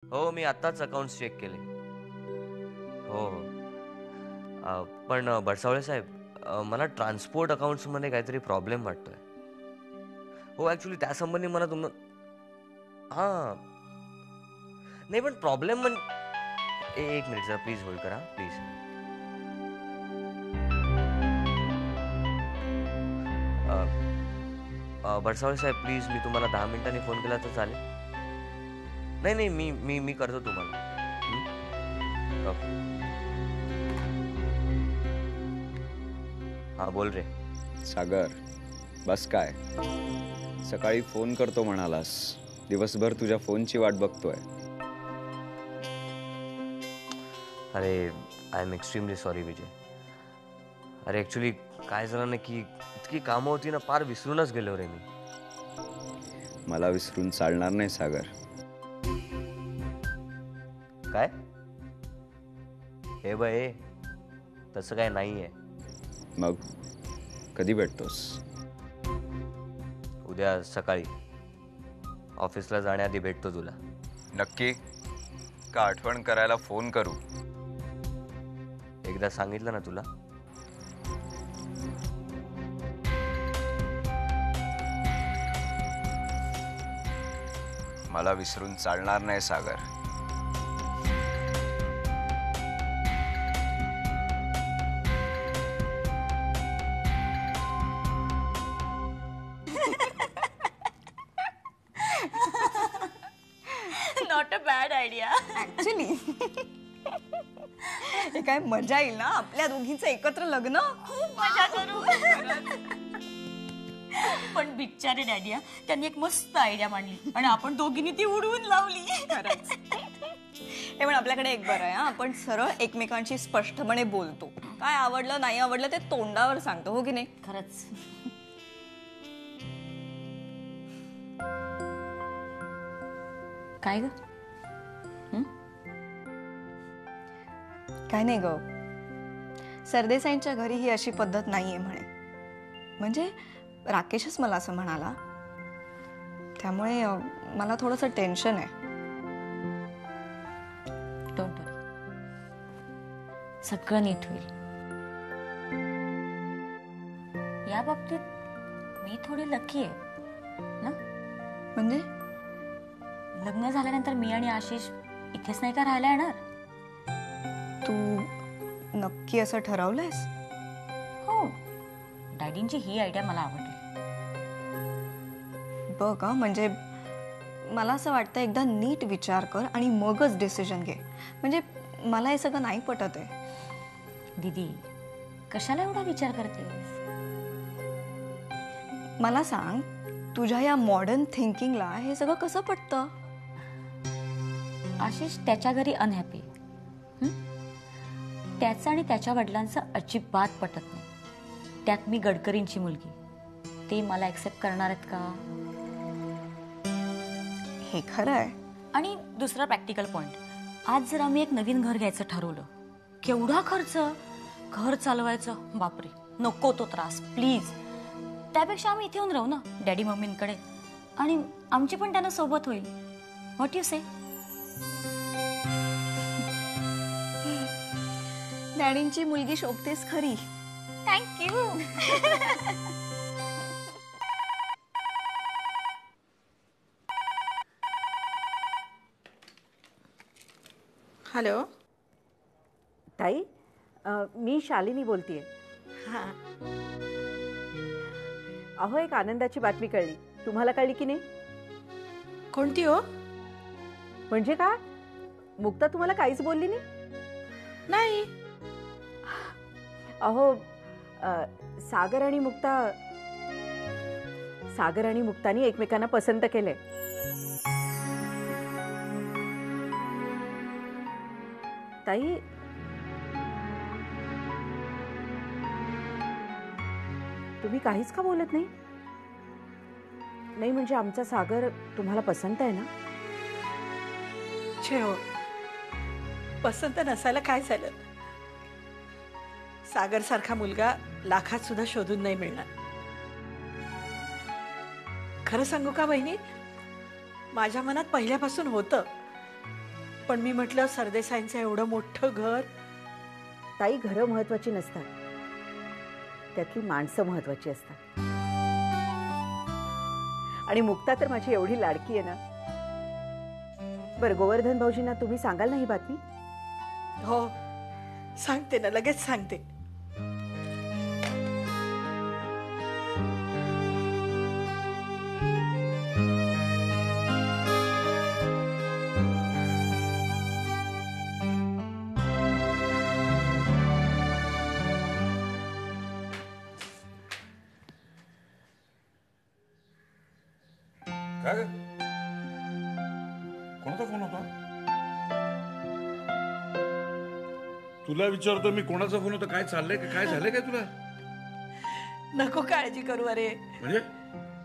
हो, मी आत्ताच accounts check केले. हो, हो. पण बडसावळे साहेब, मला ट्रान्सपोर्ट अकाउंट्समध्ये काहीतरी प्रॉब्लेम वाटतोय. हो, ॲक्चुअली त्यासंबंधी मला हां. नाही पण प्रॉब्लेम एक मिनिट जरा प्लीज होल्ड करा प्लीज. बडसावळे साहेब प्लीज, मी तुम्हाला 10 मिनिटांनी फोन केला तर चालेल? नाही, नाही, मी मी मी करतो तुम्हाला. ओके. हां, बोल रे. सागर, बस काय? सकाळी फोन करतो म्हणालास, दिवसभर तुझ्या फोनची वाट बघतोय. अरे, आय एम एक्स्ट्रीमली सॉरी विजय. अरे ॲक्च्युली काय झालं ना की इतकी कामं होती ना, पार विसरूनच गेलो रे मी. मला विसरून चालणार नाही सागर. काय? हे बघ, तसं काय नाहीये. मग कधी भेटतोस? उद्या सकाळी ऑफिसला जाण्याआधी भेटतो तुला. नक्की? का आठवण करायला फोन करू? एकदा सांगितलं ना तुला. मला विसरून चालणार नाही Sagar. Not a bad idea actually. हे काय मजा येईल ना आपल्या दोघींचं एकत्र लग्न. खूप मजा करू. पण बिचारे डॅडी, त्यांनी एक मस्त आयडिया मांडली आणि आपण दोघींनी ती उडवून लावली. खरंच. हे पण आपल्याकडे एक बरं आहे, आपण सरळ एकमेकांशी स्पष्टपणे बोलतो. काय आवडलं नाही आवडलं ते तोंडावर सांगतो, हो की नाही? खरंच. काय ग? काय नाही ग, सरदेसाईंच्या घरी ही अशी पद्धत नाहीये म्हणे. म्हणजे राकेशच मला असं म्हणाला. त्यामुळे मला थोडंसं टेन्शन आहे. डोंट वरी, सगळं नीट होईल. या बाबतीत मी थोडी लकी आहे ना. म्हणजे लग्न झाल्यानंतर मी आणि आशिष इथेच नाही का राहायला येणार? तू नक्की असं ठरवलंयस? हो, डॅडींची ही आयडिया मला आवडली. बघ, म्हणजे मला असं वाटतं एकदा नीट विचार कर आणि मगच डिसिजन घे. म्हणजे मला हे सगळं नाही पटत आहे. दीदी, कशाला एवढा विचार करते? मला सांग, तुझ्या या मॉडर्न थिंकिंगला हे सगळं कसं पटतं? आशिष त्याच्या घरी अनहॅपी. त्याचं आणि त्याच्या वडिलांचं अजिबात पटत नाही. त्यात मी गडकरींची मुलगी, ते मला ऍक्सेप्ट करणार आहेत का? हे खरं आहे. आणि दुसरा प्रॅक्टिकल पॉइंट, आज जर आम्ही एक नवीन घर घ्यायचं ठरवलं, केवढा खर्च, घर चालवायचं, बापरे, नको तो त्रास प्लीज. त्यापेक्षा आम्ही इथे येऊन राहू ना डॅडी मम्मींकडे, आणि आमची पण त्यांना सोबत होईल. व्हॉट यू से? डॅडींची मुलगी शोभतेस खरी. थँक्यू. हॅलो ताई, मी शालिनी बोलतेय. हां, अहो, एक आनंदाची बातमी कळली. तुम्हाला कळली की नाही? कोणती हो? म्हणजे काय, मुक्ता तुम्हाला काहीच बोलली नाही? नाही. अहो, सागर आणि मुक्तानी एकमेकांना पसंत केलंय. ताई, तुम्ही काहीच का बोलत नाही? नाही म्हणजे आमचा सागर तुम्हाला पसंत आहे ना? छे हो, पसंत नसायला काय झालं? सागर सारखा मुलगा लाखात सुद्धा शोधून नाही मिळणार. खरं सांगू का बहिणी, माझ्या मनात पहिल्यापासून होतं, पण मी म्हटलं सरदेसाईंचं एवढं मोठं घर. ताई, घरं महत्वाची नसतात, त्यातली माणसं महत्वाची असतात. आणि मुक्ता तर माझी एवढी लाडकी आहे ना. बरं, गोवर्धन भाऊजींना तुम्ही सांगाल ना ही बातमी? हो, सांगते ना, लगेच सांगते. काय ग? कोणाचा फोन होता? तुला विचारतो मी, कोणाचा फोन होता? काय चाललंय? काय झालंय काय तुला? नको काळजी करू. अरे, म्हणजे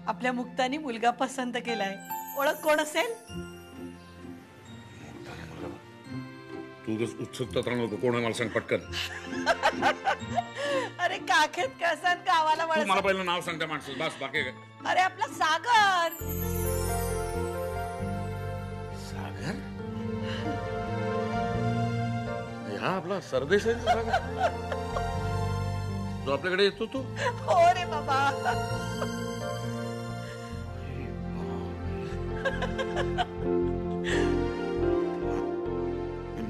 आपल्या मुक्तानी मुलगा पसंत केलाय. ओळख कोण असेल? तू उत्सुकता राहू नको. कोण आहे मला सांग पटकन. अरे काखेत कळसन गावाला तू वळसन. मला पहिलं नाव सांग त्या माणसाचं, बस. बाकी काय? अरे आपला सागर. सागर? हा आपला सरदेसाईचा सागर जो आपल्याकडे येतो तो? हो रे बाबा.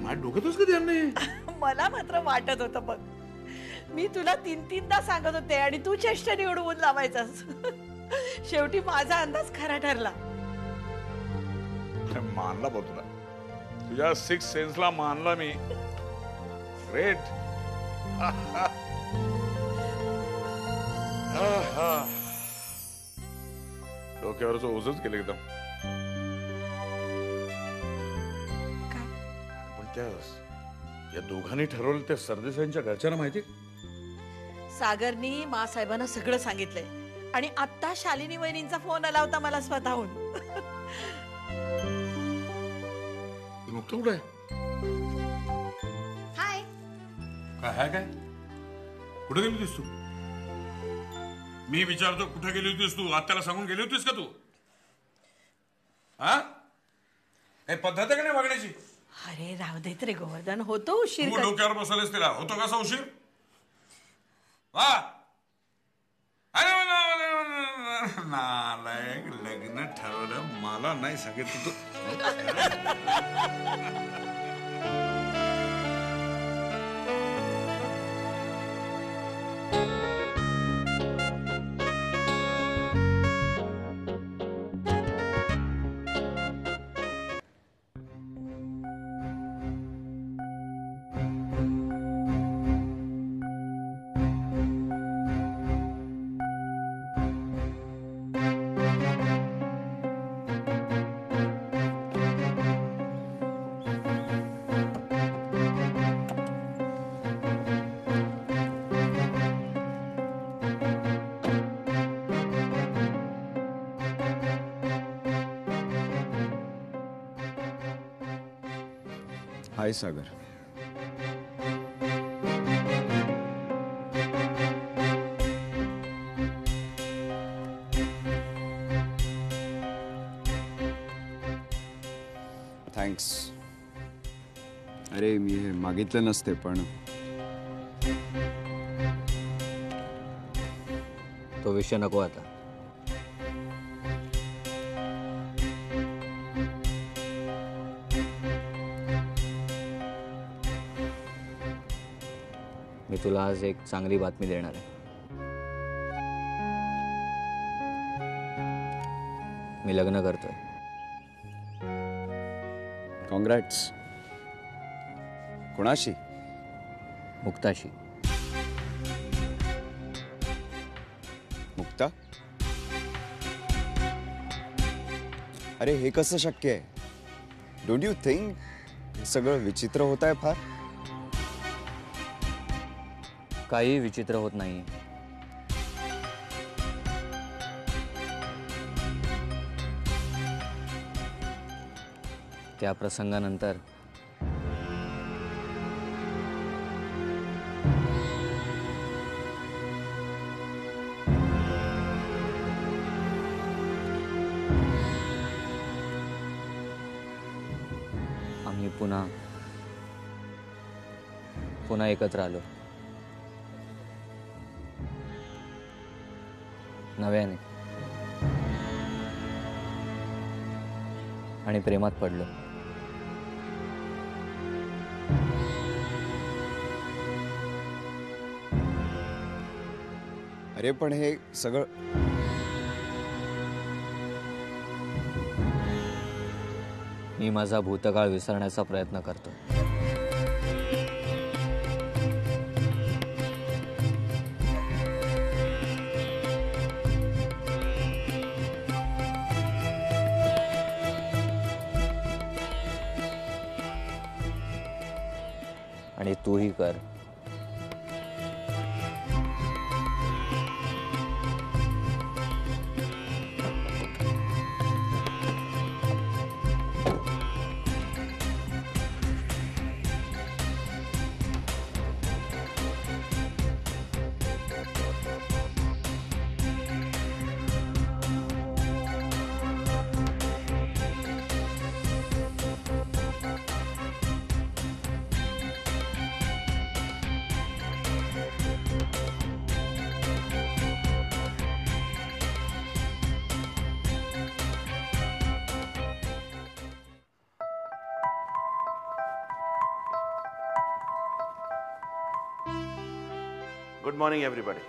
माझ्या डोक्यातच कधी आलं नाही. मला मात्र वाटत होतं बघ. मी तुला 3-3दा सांगत होते आणि तू चेष्टेने उडवून लावायचास. शेवटी माझा अंदाज खरा ठरला. मानला बघ तुला. तुझ्या 6 सेन्सला मानला मी. ग्रेट. डोक्यावरच ओझच केलं एकदम. पण त्या या दोघांनी ठरवलं त्या सरदेसाईंच्या घरच्यांना माहिती? सागरनी मासाहेबांना सगळं सांगितलंय आणि आता शालिनी वहिनींचा फोन आला होता मला स्वतःहून. मुक्त कुठं आहे? हाय. काय काय कुठे गेली होतीस तू? मी विचारतो कुठे गेली होतीस तू? आत्याला सांगून गेली होतीस का तू? हा, काही पद्धत आहे का नाही वागण्याची? अरे राहू देत रे गोवर्धन, होतो उशीर. तू डोक्यावर बसवलेस तिला. होतो कसा उशीर? वा, नालायक. लग्न ठरवलं मला नाही सांगितलं तू. हाय सागर. थँक्स. अरे मी हे मागितलं नसते पण तो विषय नको आता. मी तुला आज एक चांगली बातमी देणार आहे. मी लग्न करतोय. कॉंग्रॅट्स. कोणाशी? मुक्ताशी. मुक्ता? अरे हे कसं शक्य आहे? डोंट यू थिंक सगळं विचित्र होत आहे फार? काही विचित्र होत नाही. त्या प्रसंगानंतर आम्ही मी पुन्हा एकत्र आलो, नव्याने, आणि प्रेमात पडलो. अरे पण हे सगळं मी माझा भूतकाळ विसरण्याचा प्रयत्न करतो. आणि तूही कर. Good morning everybody.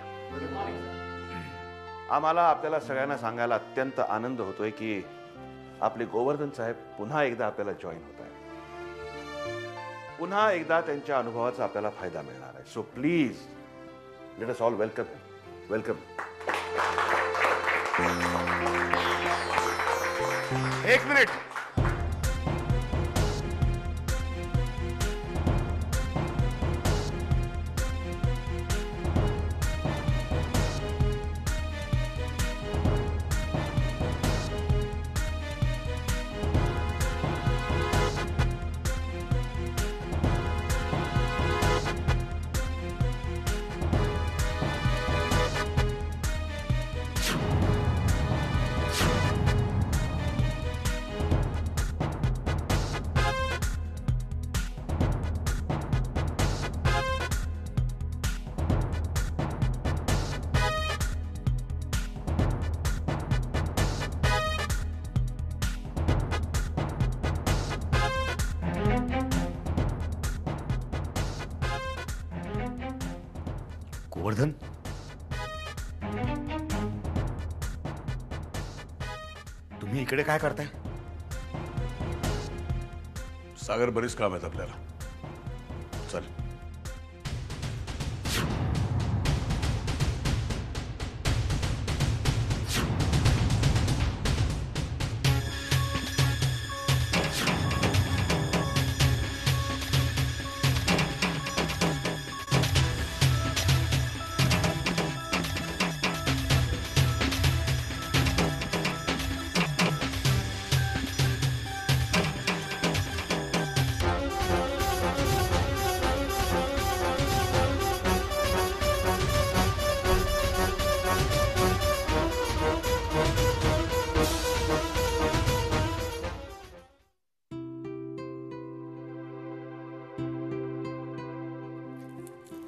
आम्हाला आपल्याला सगळ्यांना सांगायला अत्यंत आनंद होतोय की आपले गोवर्धन साहेब पुन्हा एकदा आपल्याला जॉईन होत आहे. पुन्हा एकदा त्यांच्या अनुभवाचा आपल्याला फायदा मिळणार आहे. So please let us all welcome. एक मिनिट. गोवर्धन, तुम्ही इकडे काय करताय? सागर, बरीच काम आहेत आपल्याला. चल.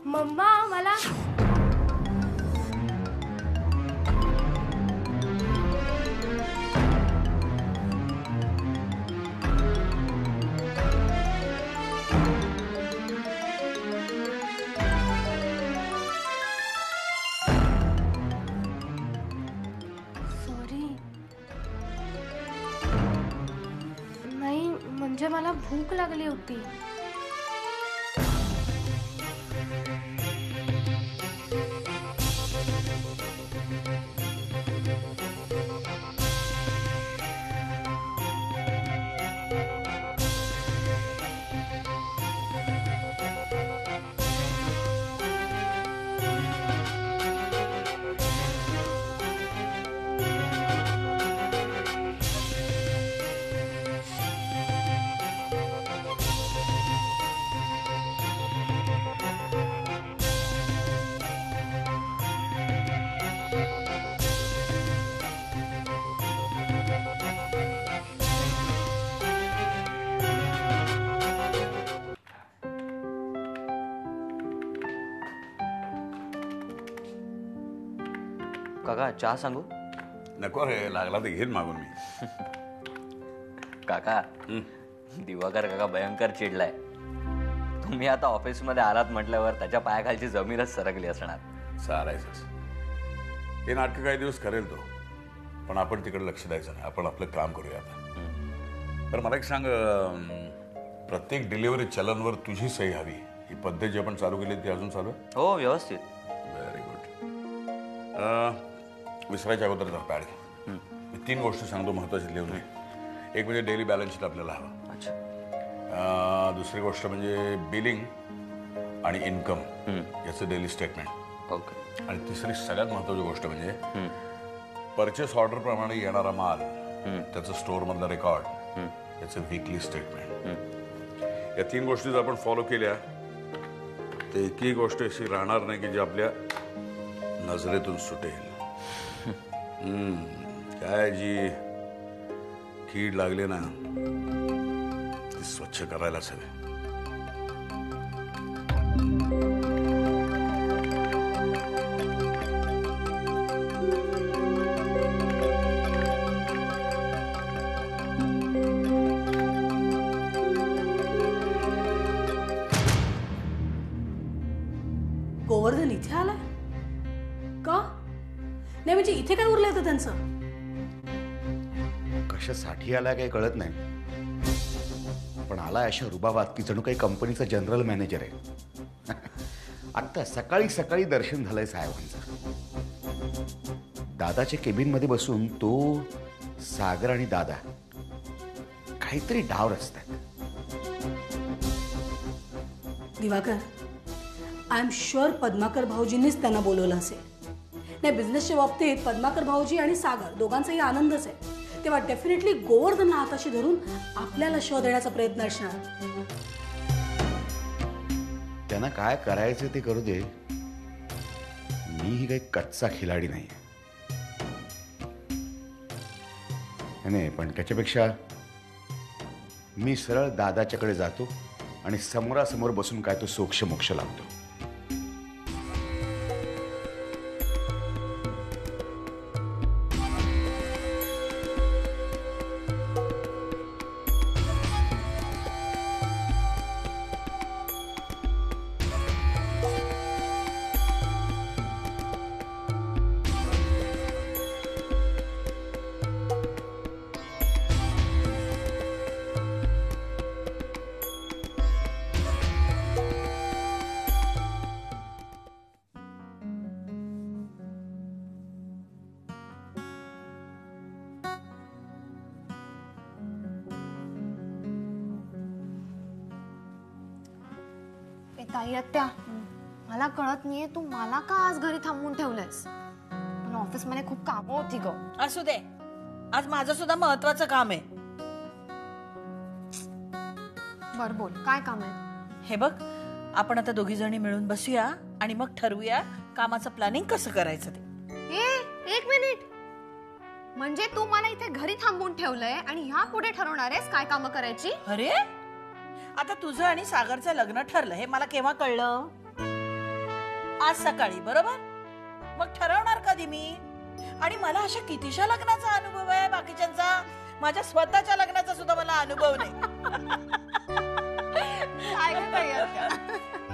मम्मा मला सॉरी. नाही म्हणजे मला भूक लागली होती. काका चहा सांगू? नको रे, लागला तर घेईन मागून मी. काका दिवाकर काका भयंकर चिडलाय. तुम्ही आता ऑफिसमध्ये आलात म्हटल्यावर त्याच्या पायाखालची जमीनच सरकली असणार. चालायचंच. हे नाटक काही दिवस करेल तो, पण आपण तिकडे लक्ष द्यायचं नाही. आपण आपलं काम करूया आता. तर मला एक सांग, प्रत्येक डिलिव्हरी चलनवर तुझी सही हवी. ही पद्धत जी आपण चालू केली ती अजून चालू आहे? हो व्यवस्थित. Very good. विसरायच्या अगोदर जर पॅड घे. मी 3 गोष्टी सांगतो महत्वाची लिहून घे. एक म्हणजे डेली बॅलन्स शीट आपल्याला हवं. अच्छा. दुसरी गोष्ट म्हणजे बिलिंग आणि इन्कम याचं डेली स्टेटमेंट. ओके. आणि तिसरी सगळ्यात महत्वाची गोष्ट म्हणजे परचेस ऑर्डर प्रमाणे येणारा माल, त्याचं स्टोअर मधला रेकॉर्ड, त्याचं वीकली स्टेटमेंट. या 3 गोष्टी जर आपण फॉलो केल्या तर एकही गोष्ट अशी राहणार नाही की जी आपल्या नजरेतून सुटेल. काय जी कीड लागली ना ती स्वच्छ करायलाच हवे. गोवर्धन इथे आलाय का? नाही म्हणजे इथे काय उरलं होतं त्यांचं? कशासाठी आलाय काही कळत नाही, पण आलाय अशा रुबाबात की जणू काही कंपनीचा जनरल मॅनेजर आहे. आता सकाळी सकाळी दर्शन झालंय साहेबांचं. दादाच्या केबिन मध्ये बसून तो, सागर आणि दादा काहीतरी डाव रचतात. Diwakar, I am sure Padmakar भाऊजींनीच त्यांना बोलवलं असेल. नाही, बिझनेसच्या बाबतीत पद्माकर भाऊजी आणि सागर दोघांचाही आनंदच आहे. तेव्हा डेफिनेटली गोवर्धनला हाताशी धरून आपल्याला शोध देण्याचा प्रयत्न असणार. त्यांना काय करायचं ते करू दे. मीही काही कच्चा खिलाडी नाही. नाही, पण त्याच्यापेक्षा मी सरळ दादाच्याकडे जातो आणि समोरासमोर बसून काय तो सोक्ष मोक्ष लावतो. ताई आत्या, मला कळत नाहीये तू मला का आज घरी थांबवून ठेवलंयस? मला ऑफिस मध्ये खूप कामं होती ग. असू दे, आज माझं सुद्धा महत्वाचं काम आहे. बर बोल, काय काम आहे? हे बघ, आपण आता दोघी जणी मिळून बसूया आणि मग ठरवूया कामाचं प्लॅनिंग कसं करायचं ते. एक मिनिट, म्हणजे तू मला इथे घरी थांबवून ठेवलंय आणि ह्या पुढे ठरवणार आहेस काय कामं करायची? अरे, आता तुझं आणि सागरचं लग्न ठरलं हे मला केव्हा कळलं? आज सकाळी, बरोबर? मग ठरवणार कधी मी? आणि मला अशा कितीशा लग्नाचा अनुभव आहे बाकीच्यांचा. माझ्या स्वतःच्या लग्नाचा सुद्धा मला अनुभव नाही.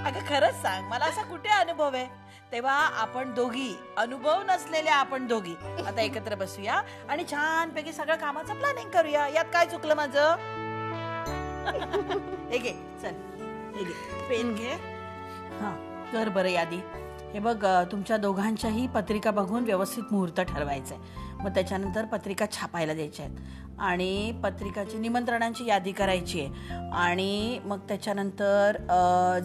अगं खरंच सांग, मला असा कुठे अनुभव आहे? तेव्हा आपण दोघी, अनुभव नसलेल्या आपण दोघी आता एकत्र बसूया आणि छानपैकी सगळं कामाचं प्लॅनिंग करूया. यात काय चुकलं माझं? हे घे, चल हे घे, पेन घे. हा, कर बरं यादी. हे बघ, तुमच्या दोघांच्याही पत्रिका बघून व्यवस्थित मुहूर्त ठरवायचंय. मग त्याच्यानंतर पत्रिका छापायला द्यायच्या आहेत आणि पत्रिकाची निमंत्रणांची यादी करायची आहे. आणि मग त्याच्यानंतर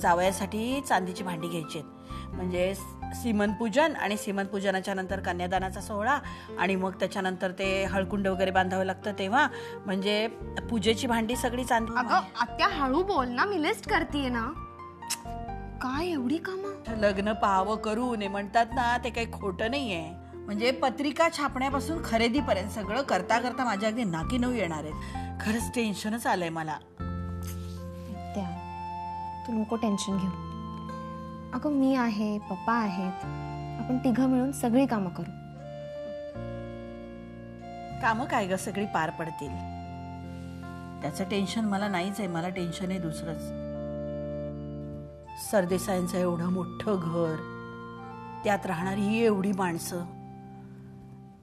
जावयासाठी चांदीची भांडी घ्यायची आहेत. म्हणजे सीमनपूजन आणि सीमनपूजनाच्या नंतर कन्यादानाचा सोहळा आणि मग त्याच्यानंतर ते हळकुंड वगैरे बांधावं लागतं तेव्हा, म्हणजे पूजेची भांडी सगळी चांदी. अगं आत्या हळू बोल ना, मी लिस्ट करतेय ना. काय एवढी कामं? लग्न पाहावं करू नये म्हणतात ना, ते काही खोटं नाहीये. म्हणजे पत्रिका छापण्यापासून खरेदीपर्यंत सगळं करता करता माझ्या अगदी नाकी नऊ येणार आहेत. खरंच टेन्शनच आलंय मला. त्या तू नको टेन्शन घेऊ. अगं मी आहे, पप्पा आहेत, आपण तिघं मिळून सगळी कामं करू. कामं काय ग सगळी पार पडतील. त्याचं टेन्शन मला नाहीच आहे, मला टेन्शन आहे दुसरंच. सरदेसाईंचं एवढं मोठं घर, त्यात राहणारी ही एवढी माणसं,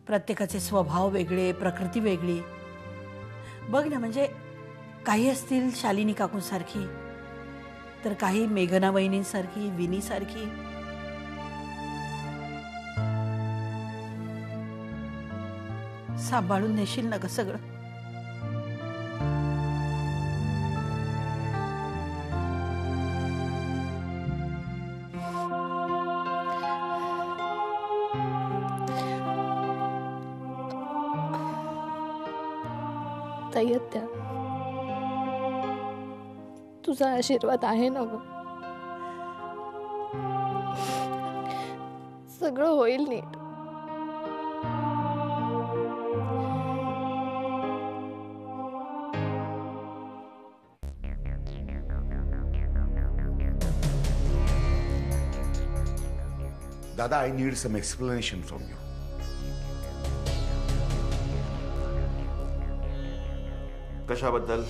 प्रत्येकाचे स्वभाव वेगळे, प्रकृती वेगळी. बघ ना, म्हणजे काही असतील शालिनी काकूसारखी, तर काही मेघना वहिनींसारखी, विनीसारखी. सांभाळून नेशील ना ग सगळं. ताई आत्या, तुझा आशीर्वाद आहे ना ग. सगळं होईल नीट. दादा, I need some explanation from you. कशाबद्दल?